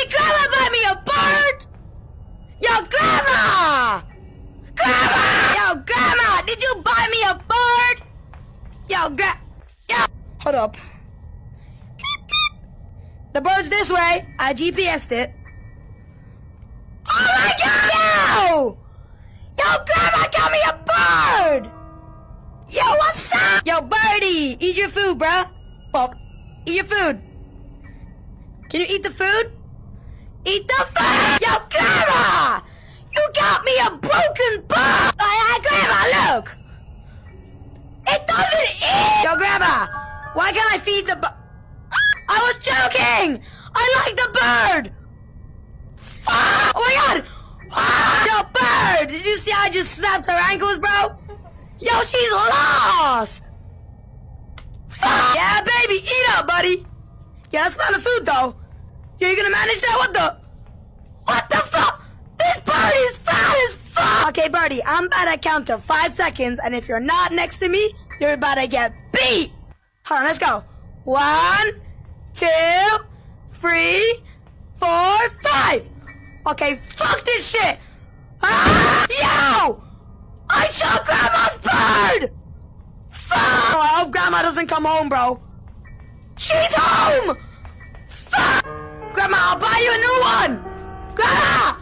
Did Grandma buy me a bird? Yo, Grandma! Grandma! Yo, Grandma, did you buy me a bird? Yo, hold up. The bird's this way. I GPS'd it. Oh my God! Yo, Grandma got me a bird! Yo, what's up? Yo, birdie, eat your food, bruh. Fuck. Eat your food. Can you eat the food? Eat the food! Yo, Grandma! You got me a broken bird! Grandma, look! It doesn't eat! Yo, Grandma, why can't I feed the bird? I was joking! I like the bird! Fuck! Oh my God! Yo, bird! Did you see how I just snapped her ankles, bro? Yo, she's lost! Fuck! Yeah, baby, eat up, buddy! Yeah, that's not the food, though. Yo, you gonna manage that? What the fuck? This bird is fat as fuck! Okay, birdie, I'm about to count to 5 seconds, and if you're not next to me, you're about to get beat! Hold on, let's go. 1, 2, 3, 4, 5! Okay, fuck this shit! Ah! Yo! I saw Grandma's bird! Fuck! Oh, I hope Grandma doesn't come home, bro. She's home! Fuck! Grandma, I'll buy you a new one! Grandma!